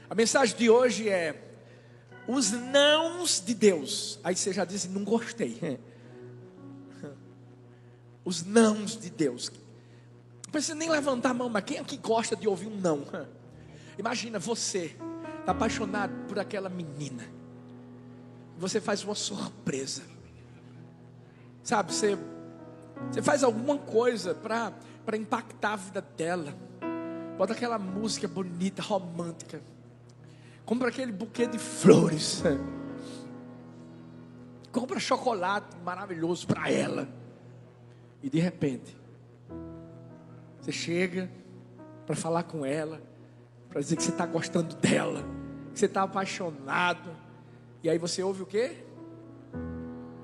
A mensagem de hoje é os nãos de Deus. Aí você já disse, não gostei. Os nãos de Deus. Não precisa nem levantar a mão, mas quem aqui gosta de ouvir um não? Imagina você, está apaixonado por aquela menina. Você faz uma surpresa. Sabe, você faz alguma coisa para impactar a vida dela. Bota aquela música bonita, romântica. Compra aquele buquê de flores. Compra chocolate maravilhoso para ela. E de repente, você chega para falar com ela, para dizer que você está gostando dela, que você está apaixonado. E aí você ouve o quê?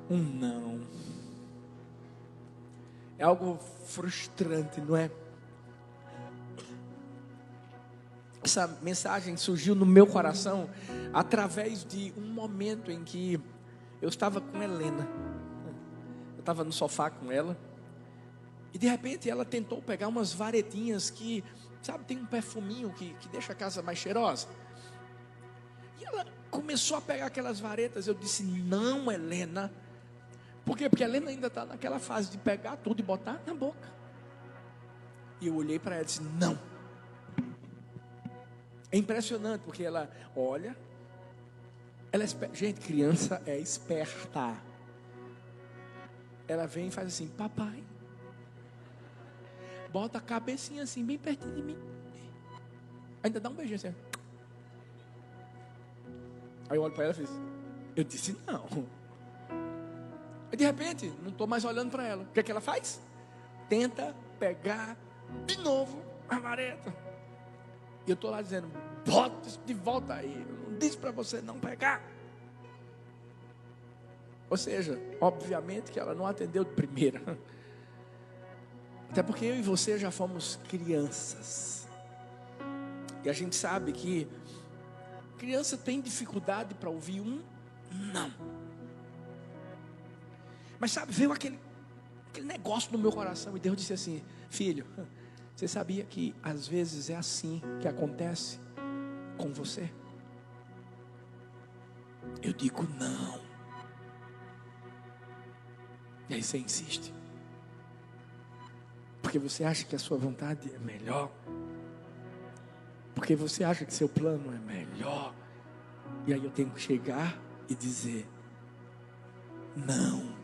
Um não. É algo frustrante, não é? Essa mensagem surgiu no meu coração através de um momento em que eu estava com Helena. Eu estava no sofá com ela. E de repente ela tentou pegar umas varetinhas que, sabe, tem um perfuminho que deixa a casa mais cheirosa. E ela começou a pegar aquelas varetas. Eu disse, não, Helena. Por quê? Porque a Helena ainda está naquela fase de pegar tudo e botar na boca. E eu olhei para ela e disse, não. É impressionante, porque ela olha, ela é esperta. Gente, criança é esperta. Ela vem e faz assim, papai, bota a cabecinha assim, bem pertinho de mim. Ainda dá um beijinho assim. Aí eu olho para ela e fiz, eu disse não. E de repente, não estou mais olhando para ela. O que é que ela faz? Tenta pegar de novo a vareta. E eu estou lá dizendo, bota isso de volta aí. Eu não disse para você não pegar. Ou seja, obviamente que ela não atendeu de primeira. Até porque eu e você já fomos crianças. E a gente sabe que criança tem dificuldade para ouvir um não. Mas sabe, veio aquele negócio no meu coração. E Deus disse assim, filho, você sabia que às vezes é assim que acontece com você? Eu digo não. E aí você insiste. Porque você acha que a sua vontade é melhor. Porque você acha que seu plano é melhor. E aí eu tenho que chegar e dizer não.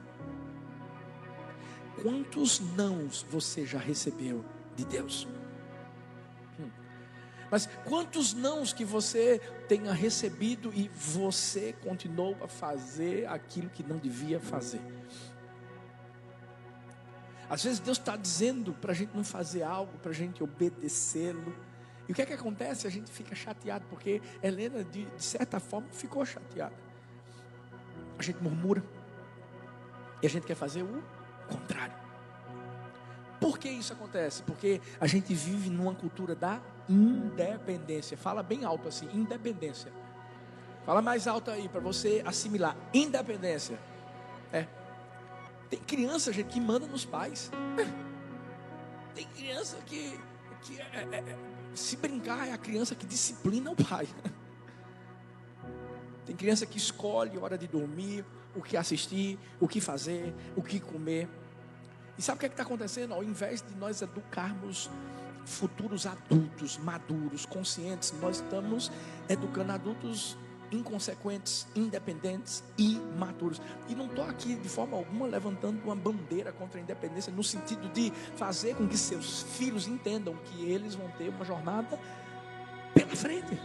Quantos nãos você já recebeu de Deus? Mas quantos nãos que você tenha recebido e você continuou a fazer aquilo que não devia fazer? Às vezes Deus está dizendo para a gente não fazer algo, para a gente obedecê-lo. E o que é que acontece? A gente fica chateado, porque Helena de certa forma ficou chateada. A gente murmura. E a gente quer fazer o contrário. Por que isso acontece? Porque a gente vive numa cultura da independência. Fala bem alto assim, independência. Fala mais alto aí para você assimilar. Independência. Tem criança, gente, que manda nos pais. Tem criança que se brincar, é a criança que disciplina o pai. Tem criança que escolhe a hora de dormir, o que assistir, o que fazer, o que comer. E sabe o que está acontecendo? Ao invés de nós educarmos futuros adultos, maduros, conscientes, nós estamos educando adultos inconsequentes, independentes e imaturos. E não estou aqui de forma alguma levantando uma bandeira contra a independência, no sentido de fazer com que seus filhos entendam que eles vão ter uma jornada pela frente.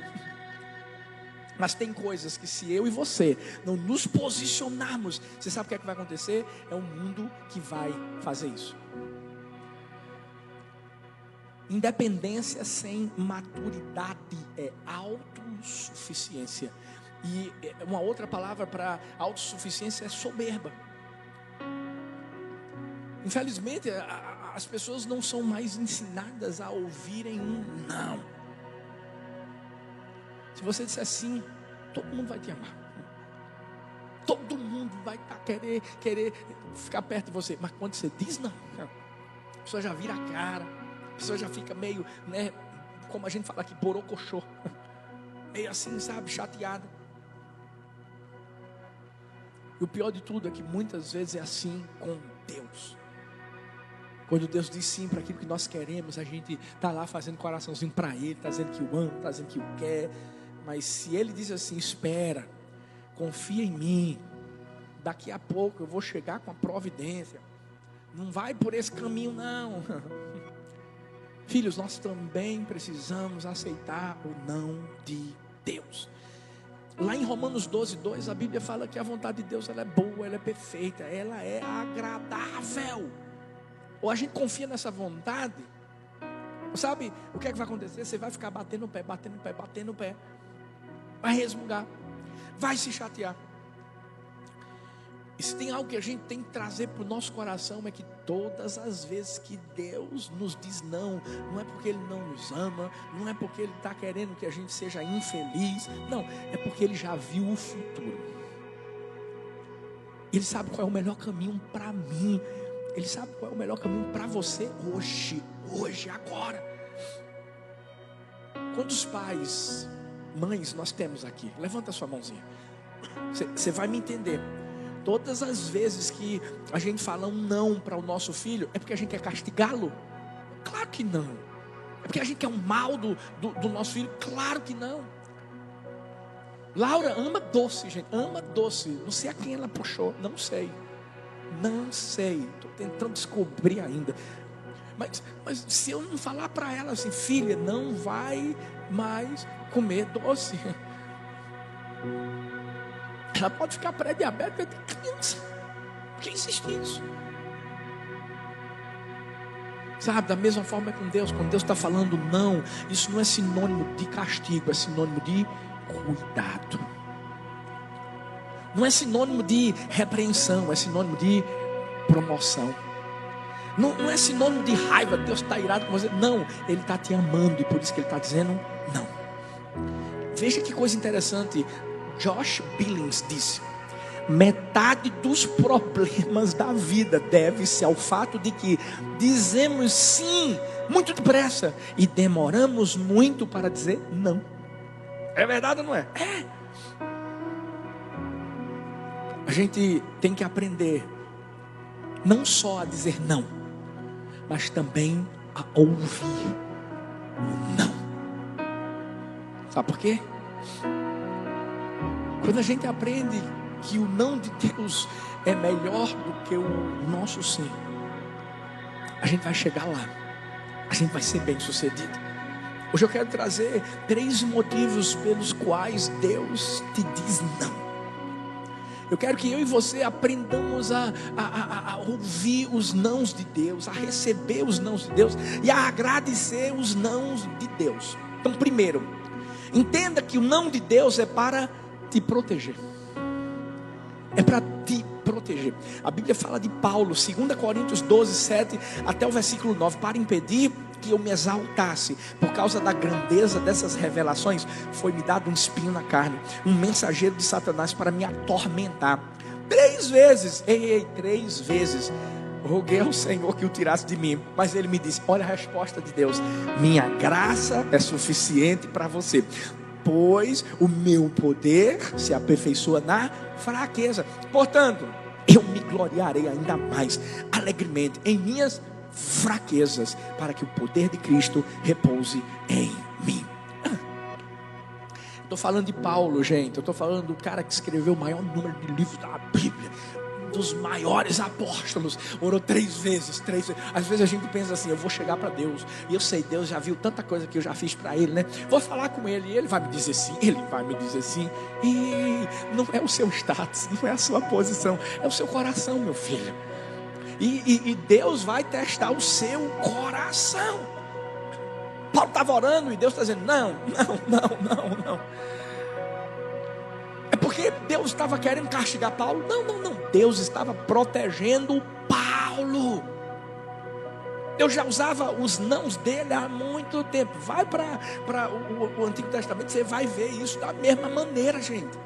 Mas tem coisas que se eu e você não nos posicionarmos, você sabe o que é que vai acontecer? É o mundo que vai fazer isso. Independência sem maturidade é autossuficiência. E uma outra palavra para autossuficiência é soberba. Infelizmente, as pessoas não são mais ensinadas a ouvirem um não. Se você disser sim, todo mundo vai te amar. Todo mundo vai querer ficar perto de você. Mas quando você diz não, a pessoa já vira a cara. A pessoa já fica meio, como a gente fala aqui, borocochô. meio assim, sabe, chateada. E o pior de tudo é que muitas vezes é assim com Deus. Quando Deus diz sim para aquilo que nós queremos, a gente está lá fazendo coraçãozinho para Ele, está dizendo que o ama, está dizendo que o quer. Mas se Ele diz assim, espera, confia em mim, daqui a pouco eu vou chegar com a providência. Não vai por esse caminho não. Filhos, nós também precisamos aceitar o não de Deus. Lá em Romanos 12:2, a Bíblia fala que a vontade de Deus ela é boa, ela é perfeita, ela é agradável. Ou a gente confia nessa vontade, sabe o que é que vai acontecer? Você vai ficar batendo o pé, batendo o pé, batendo o pé, vai resmungar, vai se chatear. E se tem algo que a gente tem que trazer para o nosso coração, é que todas as vezes que Deus nos diz não, não é porque Ele não nos ama, não é porque Ele está querendo que a gente seja infeliz, não, é porque Ele já viu o futuro. Ele sabe qual é o melhor caminho para mim, Ele sabe qual é o melhor caminho para você hoje, agora. Quantos pais, mães nós temos aqui? Levanta a sua mãozinha, você vai me entender. Todas as vezes que a gente fala um não para o nosso filho, é porque a gente quer castigá-lo? Claro que não. É porque a gente quer um mal do nosso filho? Claro que não. Laura ama doce, gente, ama doce. Não sei a quem ela puxou, não sei. Estou tentando descobrir ainda. Mas se eu não falar para ela assim, filha, não vai mais comer doce, ela pode ficar pré-diabética de criança. Por que insiste nisso? Sabe, da mesma forma com Deus. Quando Deus está falando não, isso não é sinônimo de castigo, é sinônimo de cuidado. Não é sinônimo de repreensão, é sinônimo de promoção. Não é sinônimo de raiva, Deus está irado com você. Não, Ele está te amando e por isso que Ele está dizendo não. Veja que coisa interessante. Josh Billings disse: metade dos problemas da vida deve-se ao fato de que dizemos sim muito depressa e demoramos muito para dizer não. É verdade ou não é? É. A gente tem que aprender não só a dizer não, mas também a ouvir o não. Sabe por quê? Quando a gente aprende que o não de Deus é melhor do que o nosso sim, a gente vai chegar lá, a gente vai ser bem sucedido. Hoje eu quero trazer 3 motivos pelos quais Deus te diz não. Eu quero que eu e você aprendamos a ouvir os nãos de Deus, a receber os nãos de Deus e a agradecer os nãos de Deus. Então, primeiro, entenda que o não de Deus é para te proteger. É para te proteger. A Bíblia fala de Paulo, 2 Coríntios 12:7 até o versículo 9, para impedir que eu me exaltasse por causa da grandeza dessas revelações, foi-me dado um espinho na carne, um mensageiro de Satanás para me atormentar. 3 vezes, 3 vezes roguei ao Senhor que o tirasse de mim, mas Ele me disse, olha a resposta de Deus: minha graça é suficiente para você, pois o meu poder se aperfeiçoa na fraqueza. Portanto, eu me gloriarei ainda mais alegremente em minhas fraquezas, para que o poder de Cristo repouse em mim. Estou falando de Paulo, gente. Eu estou falando do cara que escreveu o maior número de livros da Bíblia, dos maiores apóstolos. Orou 3 vezes. Às vezes a gente pensa assim, eu vou chegar para Deus, e eu sei, Deus já viu tanta coisa que eu já fiz para Ele, né? Vou falar com Ele, e Ele vai me dizer sim, Ele vai me dizer sim. E não é o seu status, não é a sua posição, é o seu coração, meu filho. E Deus vai testar o seu coração. Paulo estava orando e Deus está dizendo, não. É porque Deus estava querendo castigar Paulo? Não. Deus estava protegendo Paulo. Deus já usava os nãos dele há muito tempo. Vai para o Antigo Testamento, você vai ver isso da mesma maneira, gente.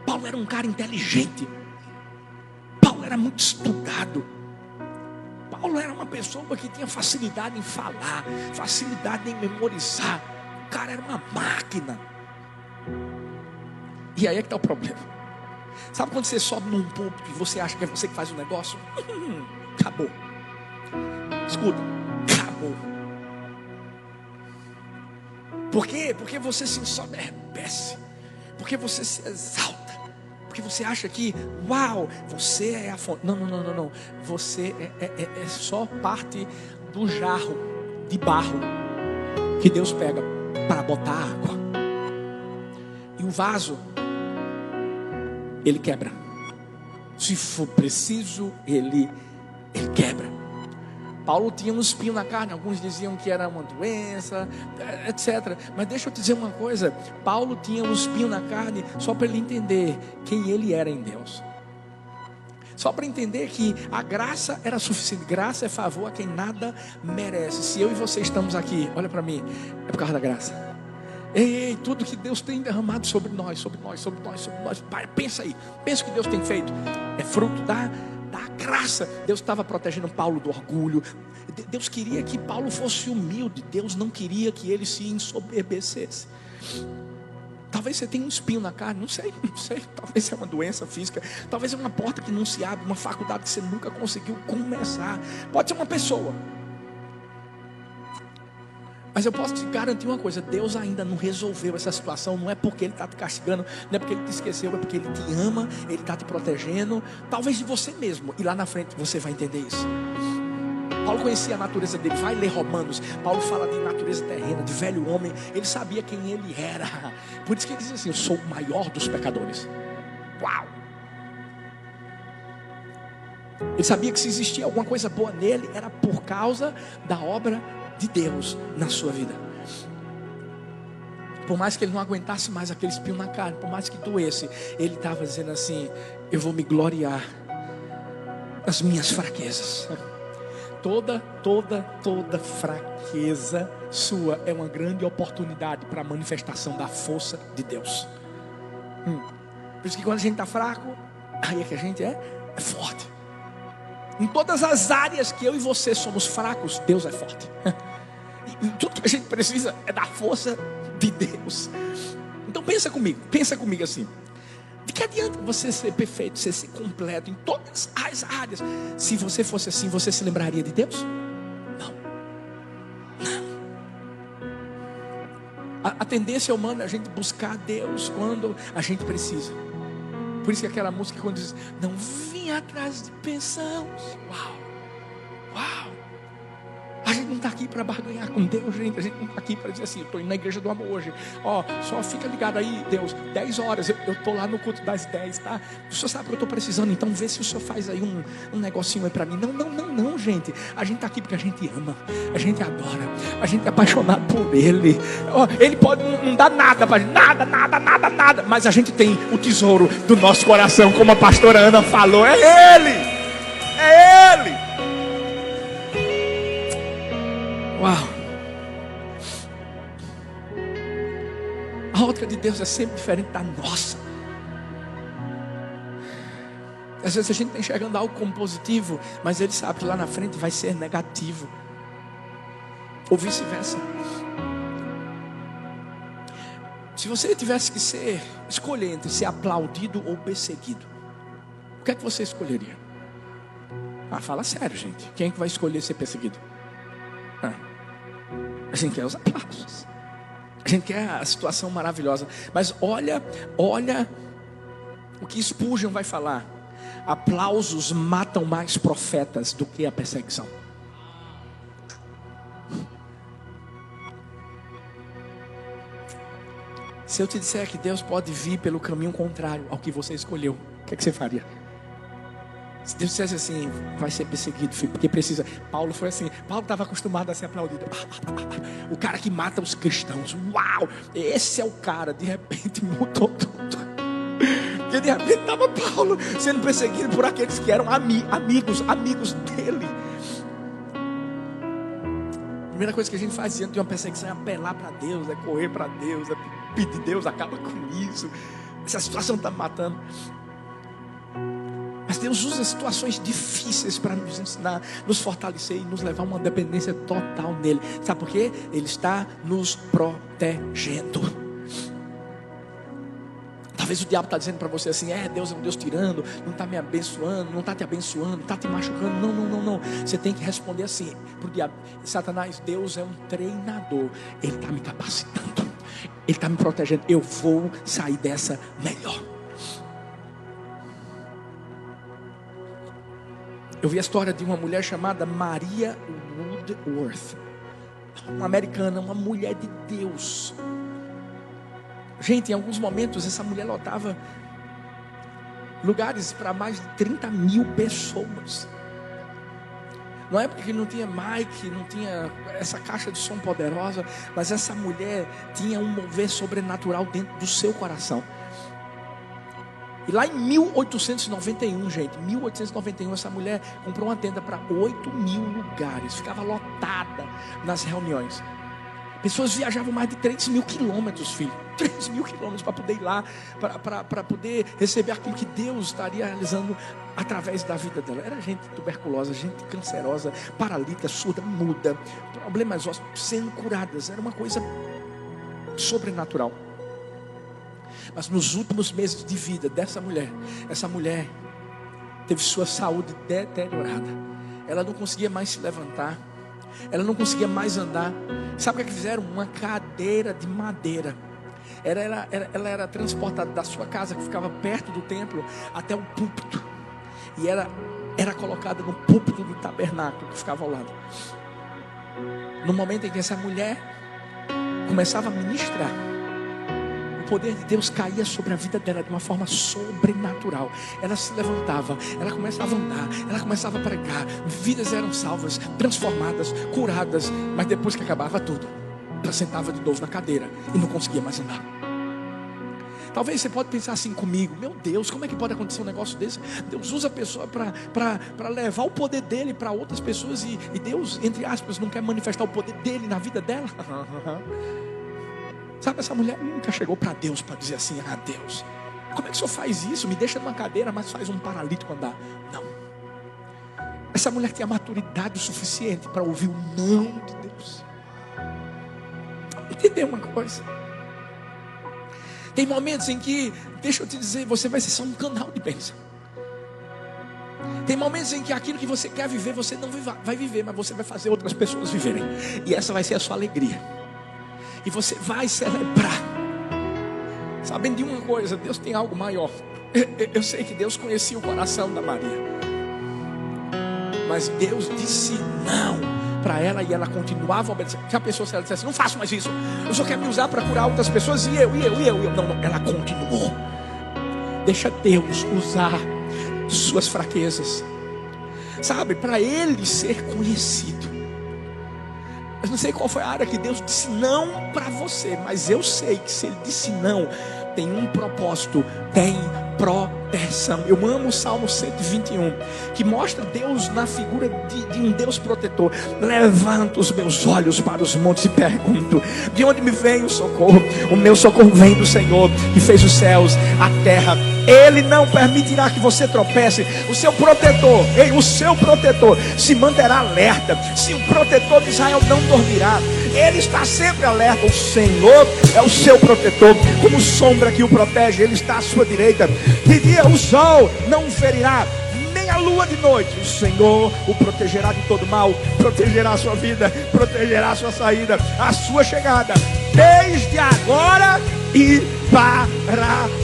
Paulo era um cara inteligente. Paulo era muito estudado. Paulo era uma pessoa que tinha facilidade em falar, facilidade em memorizar. O cara era uma máquina. E aí é que está o problema. Sabe quando você sobe num púlpito e você acha que é você que faz o negócio? Acabou. Escuta, acabou. Por quê? Porque você se ensoberbece. Porque você se exalta. Porque você acha que, uau, você é a fonte. Não. Você é só parte do jarro de barro que Deus pega para botar água. E o vaso, ele quebra. Se for preciso, ele quebra. Paulo tinha um espinho na carne. Alguns diziam que era uma doença, etc. Mas deixa eu te dizer uma coisa. Paulo tinha um espinho na carne só para ele entender quem ele era em Deus. Só para entender que a graça era suficiente. Graça é favor a quem nada merece. Se eu e você estamos aqui, olha para mim, é por causa da graça. Ei, tudo que Deus tem derramado sobre nós. Pai, pensa aí. Pensa o que Deus tem feito. É fruto da graça. Deus estava protegendo Paulo do orgulho. Deus queria que Paulo fosse humilde. Deus não queria que ele se ensoberbecesse. Talvez você tenha um espinho na carne, não sei. Talvez é uma doença física. Talvez é uma porta que não se abre, uma faculdade que você nunca conseguiu começar. Pode ser uma pessoa. Mas eu posso te garantir uma coisa: Deus ainda não resolveu essa situação. Não é porque Ele está te castigando, não é porque Ele te esqueceu, é porque Ele te ama, Ele está te protegendo. Talvez de você mesmo. E lá na frente você vai entender isso. Paulo conhecia a natureza dele. Vai ler Romanos. Paulo fala de natureza terrena, de velho homem. Ele sabia quem ele era. Por isso que ele diz assim: eu sou o maior dos pecadores. Uau! Ele sabia que se existia alguma coisa boa nele, era por causa da obra de Deus na sua vida. Por mais que ele não aguentasse mais aquele espinho na carne, por mais que doesse, ele estava dizendo assim: eu vou me gloriar nas minhas fraquezas. Toda fraqueza sua é uma grande oportunidade para a manifestação da força de Deus. Por isso que quando a gente está fraco, aí é que a gente é forte. Em todas as áreas que eu e você somos fracos, Deus é forte. E tudo que a gente precisa é da força de Deus. Então pensa comigo assim: de que adianta você ser perfeito, você ser completo em todas as áreas? Se você fosse assim, você se lembraria de Deus? Não. A tendência humana é a gente buscar Deus quando a gente precisa. Por isso que aquela música quando diz: não vim atrás de pensões. Uau. A gente não está aqui para barganhar com Deus, gente. A gente não está aqui para dizer assim: eu estou indo na igreja do amor hoje. Só fica ligado aí, Deus, 10 horas, eu estou lá no culto das 10, tá? O senhor sabe que eu estou precisando, então vê se o senhor faz aí um negocinho aí para mim. Não, gente. A gente está aqui porque a gente ama, a gente adora, a gente é apaixonado por Ele. Ele pode não dar nada para gente, nada, mas a gente tem o tesouro do nosso coração, como a pastora Ana falou. É Ele. Uau! A outra de Deus é sempre diferente da nossa. Às vezes a gente está enxergando algo como positivo, mas Ele sabe que lá na frente vai ser negativo. Ou vice-versa. Se você tivesse que escolher entre ser aplaudido ou perseguido, o que é que você escolheria? Fala sério, gente. Quem é que vai escolher ser perseguido? A gente quer os aplausos, a gente quer a situação maravilhosa. Mas olha o que Spurgeon vai falar: aplausos matam mais profetas do que a perseguição. Se eu te disser que Deus pode vir pelo caminho contrário ao que você escolheu, o que é que você faria? Se Deus dissesse assim: vai ser perseguido, filho, porque precisa. Paulo foi assim. Paulo estava acostumado a ser aplaudido. O cara que mata os cristãos. Uau! Esse é o cara. De repente mudou tudo. Porque de repente estava Paulo sendo perseguido por aqueles que eram amigos dele. A primeira coisa que a gente faz diante de uma perseguição é apelar para Deus, é correr para Deus, é pedir: Deus, acaba com isso. Essa situação está me matando. Mas Deus usa situações difíceis para nos ensinar, nos fortalecer e nos levar a uma dependência total nele. Sabe por quê? Ele está nos protegendo. Talvez o diabo está dizendo para você assim: Deus é um Deus tirano, não está me abençoando, não está te abençoando, está te machucando. Não, não, não, não. Você tem que responder assim para o diabo: Satanás, Deus é um treinador, Ele está me capacitando, Ele está me protegendo, eu vou sair dessa melhor. Eu vi a história de uma mulher chamada Maria Woodworth, uma americana, uma mulher de Deus. Gente, em alguns momentos essa mulher lotava lugares para mais de 30 mil pessoas. Na época que não tinha mic, não tinha essa caixa de som poderosa, mas essa mulher tinha um mover sobrenatural dentro do seu coração. E lá em 1891, gente, 1891, essa mulher comprou uma tenda para 8 mil lugares, ficava lotada nas reuniões. Pessoas viajavam mais de 3 mil quilômetros, filho. 3 mil quilômetros para poder ir lá, para poder receber aquilo que Deus estaria realizando através da vida dela. Era gente tuberculosa, gente cancerosa, paralítica, surda, muda, problemas ósseos sendo curadas. Era uma coisa sobrenatural. Mas nos últimos meses de vida dessa mulher, essa mulher teve sua saúde deteriorada. Ela não conseguia mais se levantar. Ela não conseguia mais andar. Sabe o que fizeram? Uma cadeira de madeira. Ela era transportada da sua casa, que ficava perto do templo, até o púlpito. E era colocada no púlpito do tabernáculo, que ficava ao lado. No momento em que essa mulher começava a ministrar, o poder de Deus caía sobre a vida dela de uma forma sobrenatural. Ela se levantava, ela começava a andar, ela começava a pregar. Vidas eram salvas, transformadas, curadas. Mas depois que acabava tudo, ela sentava de novo na cadeira e não conseguia mais andar. Talvez você pode pensar assim comigo: meu Deus, como é que pode acontecer um negócio desse? Deus usa a pessoa para levar o poder dele para outras pessoas, e Deus, entre aspas, não quer manifestar o poder dele na vida dela. Sabe, essa mulher nunca chegou para Deus para dizer assim: Deus, como é que o senhor faz isso? Me deixa numa cadeira, mas faz um paralítico andar. Não. Essa mulher tinha maturidade o suficiente para ouvir o não de Deus. Entendeu uma coisa? Tem momentos em que, deixa eu te dizer, você vai ser só um canal de bênção. Tem momentos em que aquilo que você quer viver, você não vai viver, mas você vai fazer outras pessoas viverem. E essa vai ser a sua alegria. E você vai celebrar. Sabendo de uma coisa, Deus tem algo maior. Eu sei que Deus conhecia o coração da Maria, mas Deus disse não para ela, e ela continuava obedecendo. Já pensou se ela dissesse: não faço mais isso, eu só quero me usar para curar outras pessoas, e eu. Não, ela continuou. Deixa Deus usar suas fraquezas, sabe, para Ele ser conhecido. Eu não sei qual foi a área que Deus disse não para você, mas eu sei que se Ele disse não, tem um propósito, tem proteção. Eu amo o Salmo 121, que mostra Deus na figura de um Deus protetor. Levanto os meus olhos para os montes e pergunto: de onde me vem o socorro? O meu socorro vem do Senhor, que fez os céus, a terra. Ele não permitirá que você tropece. O seu protetor se manterá alerta. Se o protetor de Israel não dormirá, Ele está sempre alerta. O Senhor é o seu protetor, como sombra que o protege. Ele está à sua direita. De dia o sol não o ferirá, nem a lua de noite. O Senhor o protegerá de todo mal, protegerá a sua vida, protegerá a sua saída, a sua chegada, desde agora e para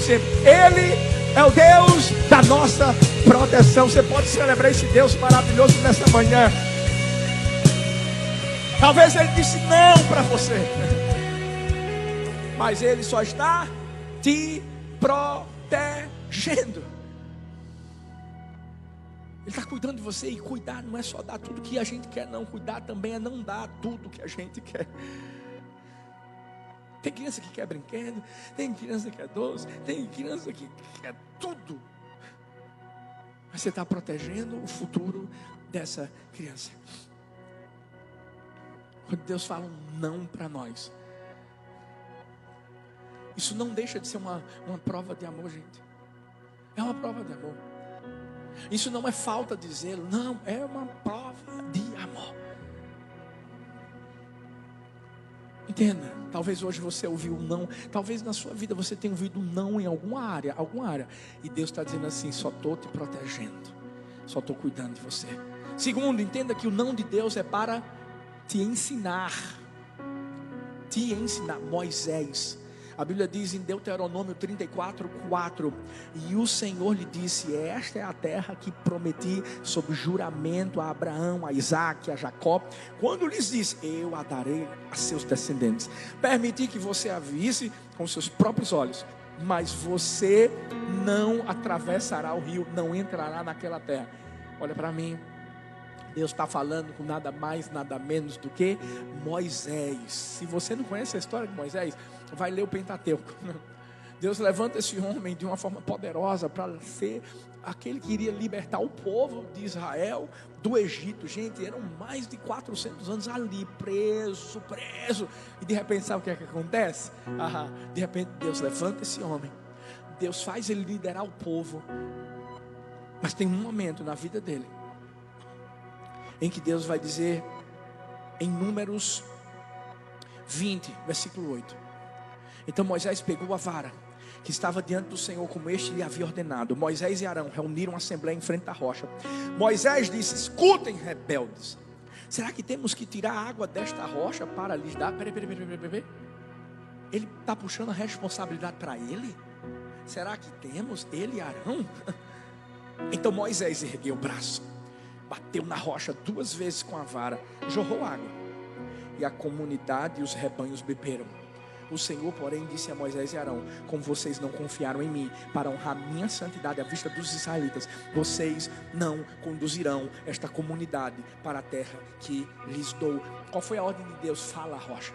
sempre. Ele é o Deus da nossa proteção. Você pode celebrar esse Deus maravilhoso nessa manhã. Talvez Ele disse não para você, mas Ele só está te protegendo. Ele está cuidando de você. E cuidar não é só dar tudo que a gente quer, não. Cuidar também é não dar tudo que a gente quer. Tem criança que quer brinquedo, tem criança que quer doce, tem criança que quer tudo. Mas você está protegendo o futuro dessa criança. Quando Deus fala um não para nós, isso não deixa de ser uma prova de amor, gente. É uma prova de amor. Isso não é falta de zelo, não, é uma prova de amor. Entenda, talvez hoje você ouviu um não, talvez na sua vida você tenha ouvido um não em alguma área, e Deus está dizendo assim: só estou te protegendo, só estou cuidando de você. Segundo, entenda que o não de Deus é para te ensinar. Moisés, a Bíblia diz em Deuteronômio 34:4, e o Senhor lhe disse: esta é a terra que prometi sob juramento a Abraão, a Isaque, a Jacó, quando lhes disse: eu a darei a seus descendentes. Permiti que você a visse com seus próprios olhos, mas você não atravessará o rio, não entrará naquela terra. Olha para mim, Deus está falando com nada mais, nada menos do que Moisés. Se você não conhece a história de Moisés, vai ler o Pentateuco. Deus levanta esse homem de uma forma poderosa para ser aquele que iria libertar o povo de Israel do Egito. Gente, eram mais de 400 anos ali, preso. E de repente, sabe o que é que acontece? De repente Deus levanta esse homem, Deus faz ele liderar o povo. Mas tem um momento na vida dele em que Deus vai dizer, em Números 20, versículo 8: então Moisés pegou a vara que estava diante do Senhor, como este lhe havia ordenado. Moisés e Arão reuniram a assembleia em frente da rocha. Moisés disse: escutem, rebeldes, será que temos que tirar a água desta rocha para lhes dar? Peraí. Ele está puxando a responsabilidade para ele? Será que temos? Ele e Arão? Então Moisés ergueu o braço, bateu na rocha 2 vezes com a vara, jorrou água, e a comunidade e os rebanhos beberam. O Senhor, porém, disse a Moisés e Arão: como vocês não confiaram em mim para honrar minha santidade à vista dos israelitas, vocês não conduzirão esta comunidade para a terra que lhes dou. Qual foi a ordem de Deus? Fala a rocha.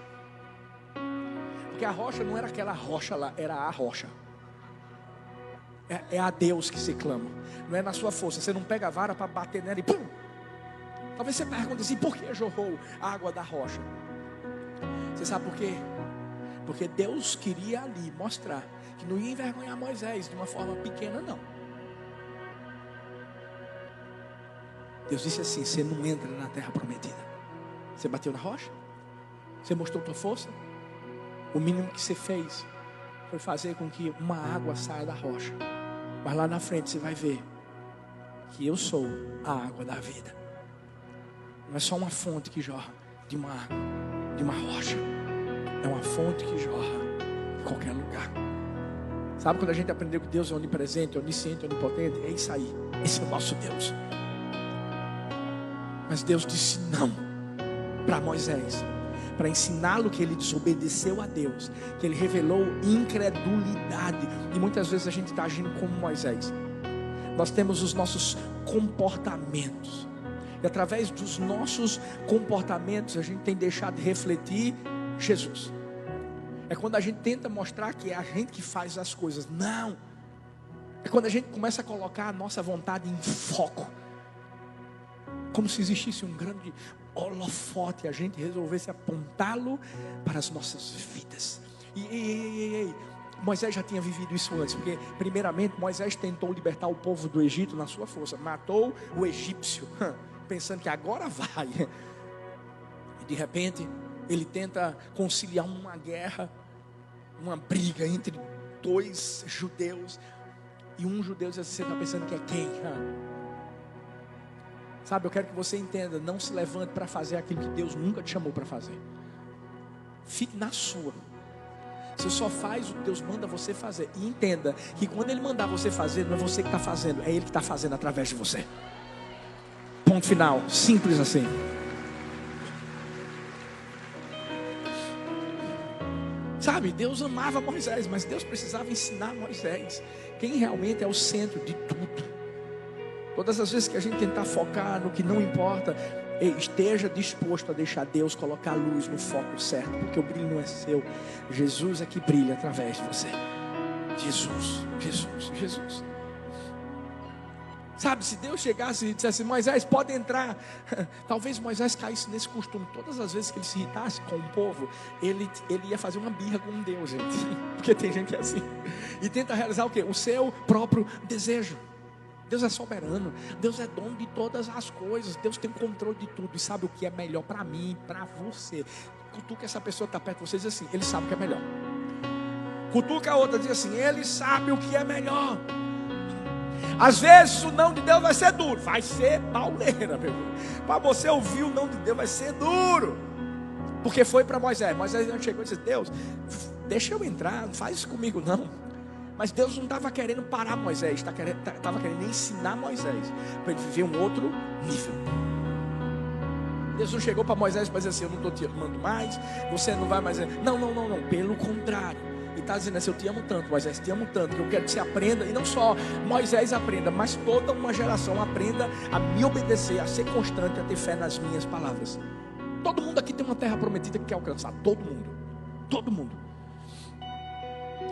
Porque a rocha não era aquela rocha lá, era a rocha. É a Deus que se clama, não é na sua força. Você não pega a vara para bater nela e pum. Talvez você pergunte assim: por que jorrou a água da rocha? Você sabe por quê? Porque Deus queria ali mostrar que não ia envergonhar Moisés de uma forma pequena, não. Deus disse assim: você não entra na terra prometida. Você bateu na rocha, você mostrou tua força, o mínimo que você fez foi fazer com que uma água saia da rocha. Mas lá na frente você vai ver que eu sou a água da vida. Não é só uma fonte que jorra de uma água, de uma rocha. É uma fonte que jorra em qualquer lugar. Sabe quando a gente aprendeu que Deus é onipresente, onisciente, onipotente? É isso aí. Esse é o nosso Deus. Mas Deus disse não para Moisés, para ensiná-lo que ele desobedeceu a Deus, que ele revelou incredulidade. E muitas vezes a gente está agindo como Moisés. Nós temos os nossos comportamentos, e através dos nossos comportamentos a gente tem deixado de refletir Jesus. É quando a gente tenta mostrar que é a gente que faz as coisas. Não. É quando a gente começa a colocar a nossa vontade em foco, como se existisse um grande holofote, a gente resolvesse apontá-lo para as nossas vidas. Moisés já tinha vivido isso antes, porque primeiramente Moisés tentou libertar o povo do Egito na sua força, matou o egípcio, pensando que agora vai, e de repente ele tenta conciliar uma guerra, uma briga entre 2 judeus, e um judeu diz assim: você está pensando que é quem? Sabe, eu quero que você entenda, não se levante para fazer aquilo que Deus nunca te chamou para fazer. Fique na sua. Você só faz o que Deus manda você fazer. E entenda que quando Ele mandar você fazer, não é você que está fazendo, é Ele que está fazendo através de você. Ponto final, simples assim. Sabe, Deus amava Moisés, mas Deus precisava ensinar Moisés quem realmente é o centro de tudo. Todas as vezes que a gente tentar focar no que não importa, esteja disposto a deixar Deus colocar a luz no foco certo, porque o brilho não é seu. Jesus é que brilha através de você. Jesus. Sabe, se Deus chegasse e dissesse: Moisés, pode entrar. Talvez Moisés caísse nesse costume. Todas as vezes que ele se irritasse com o povo, ele ia fazer uma birra com Deus, gente. Porque tem gente que é assim. E tenta realizar o quê? O seu próprio desejo. Deus é soberano, Deus é dono de todas as coisas, Deus tem controle de tudo, e sabe o que é melhor para mim, para você. cutuca essa pessoa que está perto de você e diz assim: ele sabe o que é melhor. Cutuca a outra e diz assim: ele sabe o que é melhor. Às vezes o não de Deus vai ser duro, vai ser pauleira, meu irmão. Para você ouvir o não de Deus vai ser duro. Porque foi para Moisés. Moisés chegou e disse: Deus, deixa eu entrar, não faz isso comigo não. Mas Deus não estava querendo parar Moisés, estava querendo ensinar Moisés para ele viver um outro nível. Deus não chegou para Moisés para dizer assim: eu não estou te amando mais, você não vai mais. Não, pelo contrário. Ele está dizendo assim: eu te amo tanto, Moisés, te amo tanto, que eu quero que você aprenda. E não só Moisés aprenda, mas toda uma geração aprenda a me obedecer, a ser constante, a ter fé nas minhas palavras. Todo mundo aqui tem uma terra prometida que quer alcançar. Todo mundo. Todo mundo.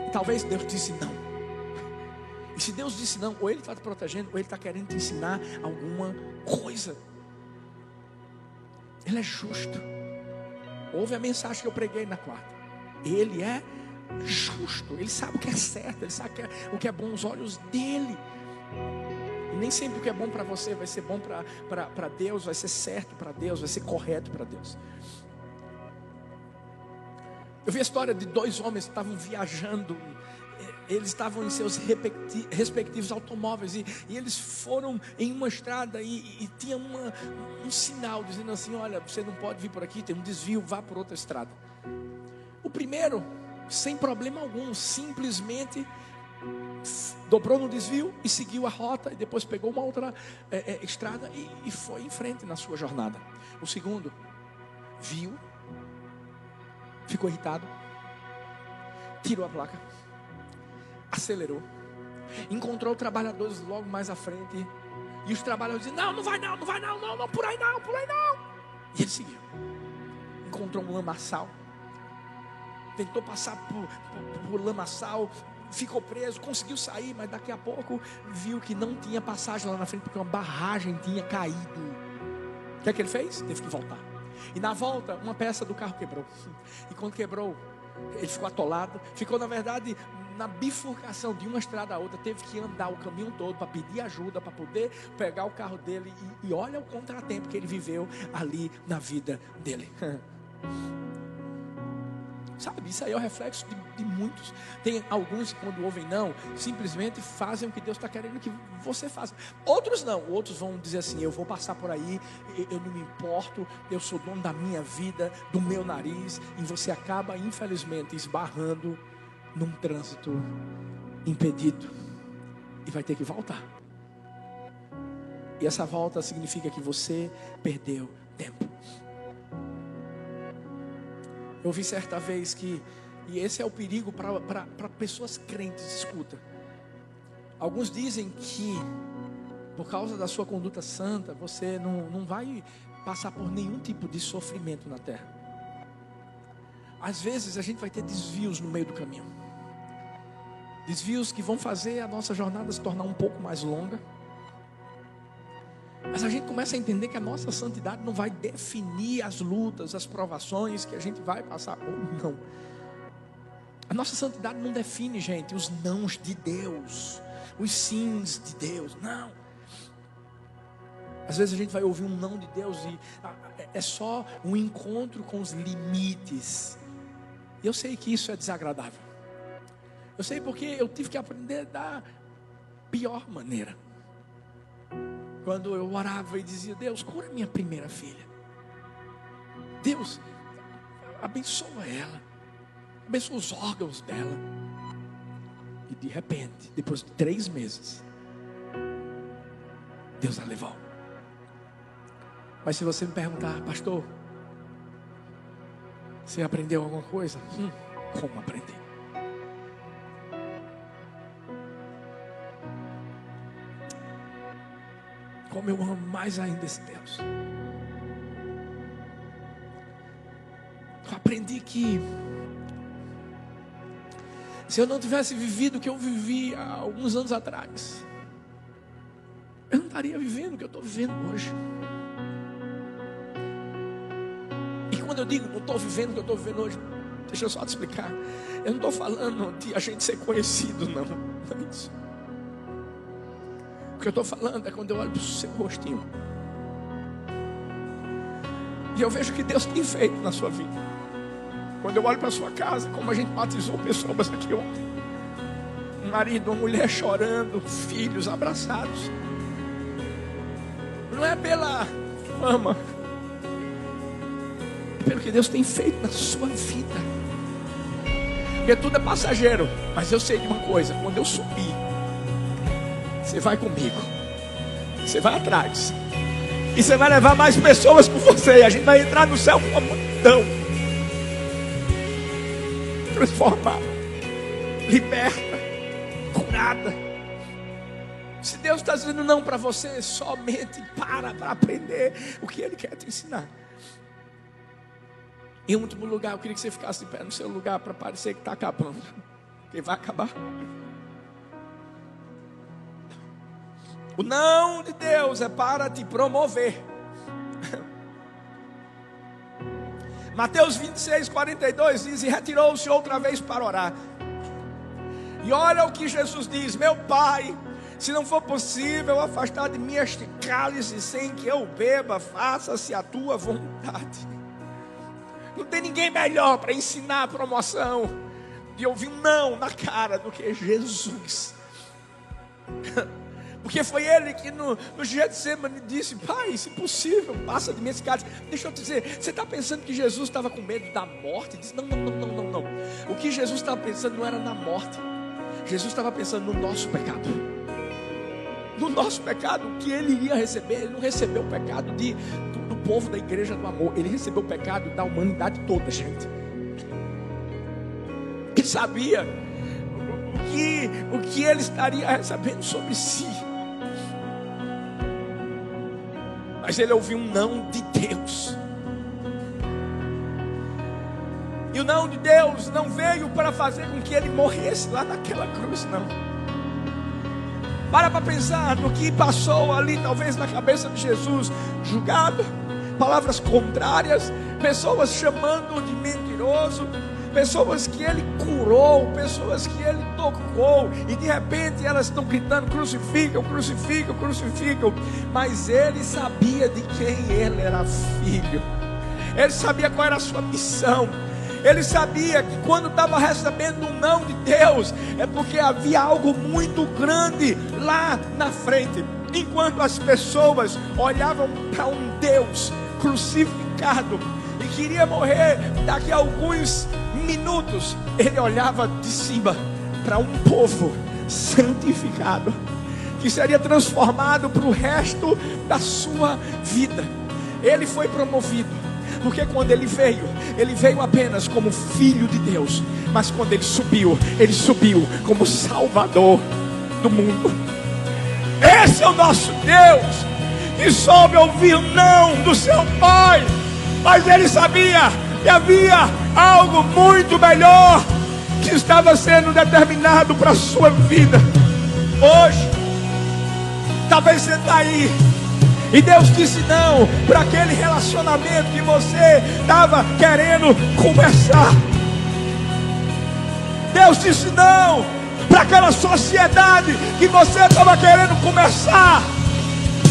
E talvez Deus disse não. E se Deus disse não, ou Ele está te protegendo, ou Ele está querendo te ensinar alguma coisa. Ele é justo. Ouve a mensagem que eu preguei na quarta. Ele é justo. Ele sabe o que é certo. Ele sabe o que é bom aos olhos dele. E nem sempre o que é bom para você vai ser bom para Deus, vai ser certo para Deus, vai ser correto para Deus. Eu vi a história de dois homens que estavam viajando. Eles estavam em seus respectivos automóveis e eles foram em uma estrada e tinha um sinal dizendo assim: olha, você não pode vir por aqui, tem um desvio, vá por outra estrada. O primeiro, sem problema algum, simplesmente dobrou no desvio e seguiu a rota, e depois pegou uma outra estrada e foi em frente na sua jornada. O segundo viu, ficou irritado, tirou a placa, acelerou, encontrou trabalhadores logo mais à frente, e os trabalhadores diziam: não vai não, por aí não. E ele seguiu, encontrou um lamaçal, tentou passar por lamaçal, ficou preso, conseguiu sair, mas daqui a pouco viu que não tinha passagem lá na frente, porque uma barragem tinha caído. O que é que ele fez? Teve que voltar. E na volta, uma peça do carro quebrou. E quando quebrou, ele ficou atolado. Ficou, na verdade, na bifurcação de uma estrada a outra. Teve que andar o caminho todo para pedir ajuda, para poder pegar o carro dele. E olha o contratempo que ele viveu ali na vida dele. Sabe, isso aí é o reflexo de muitos. Tem alguns que, quando ouvem não, simplesmente fazem o que Deus está querendo que você faça. Outros não, outros vão dizer assim: eu vou passar por aí, eu não me importo, eu sou dono da minha vida, do meu nariz. E você acaba, infelizmente, esbarrando num trânsito impedido e vai ter que voltar. E essa volta significa que você perdeu tempo. Eu ouvi certa vez que, e esse é o perigo para pessoas crentes, escuta. Alguns dizem que, por causa da sua conduta santa, você não vai passar por nenhum tipo de sofrimento na terra. Às vezes a gente vai ter desvios no meio do caminho. Desvios que vão fazer a nossa jornada se tornar um pouco mais longa. Mas a gente começa a entender que a nossa santidade não vai definir as lutas, as provações que a gente vai passar ou não. A nossa santidade não define, gente, os nãos de Deus, os sims de Deus, não. Às vezes a gente vai ouvir um não de Deus e é só um encontro com os limites. E eu sei que isso é desagradável. Eu sei porque eu tive que aprender da pior maneira. Quando eu orava e dizia: Deus, cura minha primeira filha. Deus, abençoa ela. Abençoa os órgãos dela. E de repente, depois de 3 meses, Deus a levou. Mas se você me perguntar: pastor, você aprendeu alguma coisa? Como aprender? Como eu amo mais ainda esse Deus. Eu aprendi que se eu não tivesse vivido o que eu vivi há alguns anos atrás, eu não estaria vivendo o que eu estou vivendo hoje. E quando eu digo não estou vivendo o que eu estou vivendo hoje, deixa eu só te explicar. Eu não estou falando de a gente ser conhecido, não. Não é isso. O que eu estou falando é quando eu olho para o seu rostinho e eu vejo o que Deus tem feito na sua vida. Quando eu olho para a sua casa, como a gente batizou pessoas aqui ontem, um marido, uma mulher chorando, filhos abraçados, não é pela fama, é pelo que Deus tem feito na sua vida. Porque tudo é passageiro, mas eu sei de uma coisa: quando eu subir, você vai comigo, você vai atrás, e você vai levar mais pessoas com você, e a gente vai entrar no céu com uma multidão transformada, liberta, curada. Se Deus está dizendo não para você, somente para aprender o que Ele quer te ensinar. Em último lugar, eu queria que você ficasse de pé no seu lugar para parecer que está acabando, porque vai acabar. O não de Deus é para te promover. Mateus 26, 42 diz: e retirou-se outra vez para orar. E olha o que Jesus diz: meu Pai, se não for possível afastar de mim este cálice sem que eu beba, faça-se a tua vontade. Não tem ninguém melhor para ensinar a promoção de ouvir um não na cara do que Jesus. Porque foi Ele que no Getsemane disse: Pai, se possível, passa de mim esse cálice. Deixa eu te dizer, você está pensando que Jesus estava com medo da morte? Diz, não. O que Jesus estava pensando não era na morte. Jesus estava pensando no nosso pecado. No nosso pecado, o que Ele iria receber. Ele não recebeu o pecado do povo da igreja do amor. Ele recebeu o pecado da humanidade toda, gente. Ele sabia o que Ele estaria recebendo sobre si. Mas Ele ouviu um não de Deus. E o não de Deus não veio para fazer com que Ele morresse lá naquela cruz, não. Para pensar no que passou ali, talvez na cabeça de Jesus. Julgado, palavras contrárias, pessoas chamando de mentiroso, pessoas que Ele curou, pessoas que Ele tocou, e de repente elas estão gritando: crucificam, crucificam, crucificam. Mas Ele sabia de quem Ele era filho. Ele sabia qual era a sua missão. Ele sabia que quando estava recebendo um não de Deus, é porque havia algo muito grande lá na frente. Enquanto as pessoas olhavam para um Deus crucificado e queria morrer daqui a alguns minutos, Ele olhava de cima para um povo santificado, que seria transformado para o resto da sua vida. Ele foi promovido, porque quando Ele veio apenas como Filho de Deus. Mas quando Ele subiu como Salvador do mundo. Esse é o nosso Deus, que soube ouvir o não do seu Pai. Mas Ele sabia que havia algo muito melhor que estava sendo determinado para a sua vida. Hoje, talvez você está aí e Deus disse não para aquele relacionamento que você estava querendo começar. Deus disse não para aquela sociedade que você estava querendo começar.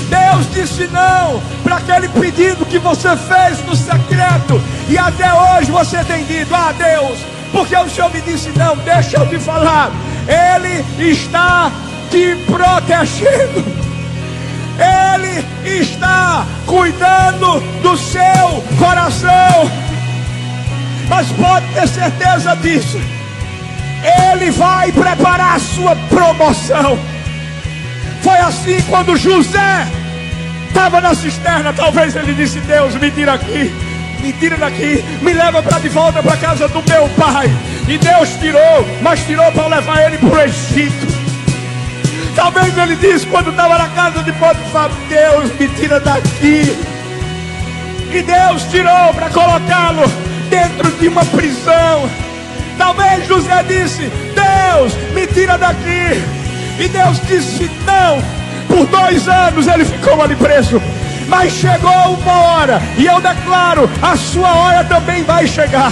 Deus disse não para aquele pedido que você fez no secreto, e até hoje você tem dito: ah, Deus, porque o Senhor me disse não. Deixa eu te falar, Ele está te protegendo. Ele está cuidando do seu coração. Mas pode ter certeza disso, Ele vai preparar a sua promoção. Foi assim quando José estava na cisterna. Talvez ele disse: Deus, me tira aqui, me tira daqui, me leva para de volta para a casa do meu pai. E Deus tirou, mas tirou para levar ele para o Egito. Talvez ele disse quando estava na casa de Potifar: Deus, me tira daqui. E Deus tirou para colocá-lo dentro de uma prisão. Talvez José disse: Deus, me tira daqui. E Deus disse não. Por 2 anos ele ficou ali preso. Mas chegou uma hora, e eu declaro: a sua hora também vai chegar.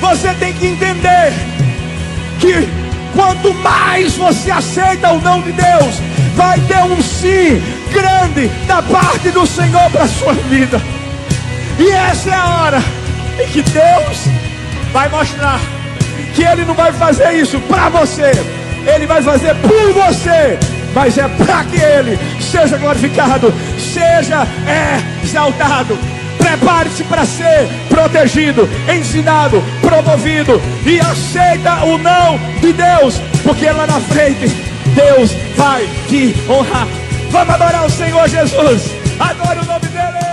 Você tem que entender que quanto mais você aceita o não de Deus, vai ter um sim grande da parte do Senhor para a sua vida. E essa é a hora em que Deus vai mostrar que Ele não vai fazer isso para você, Ele vai fazer por você, mas é para que Ele seja glorificado, seja exaltado. Prepare-se para ser protegido, ensinado, promovido, e aceita o não de Deus, porque lá na frente Deus vai te honrar. Vamos adorar o Senhor Jesus. Adore o nome dEle.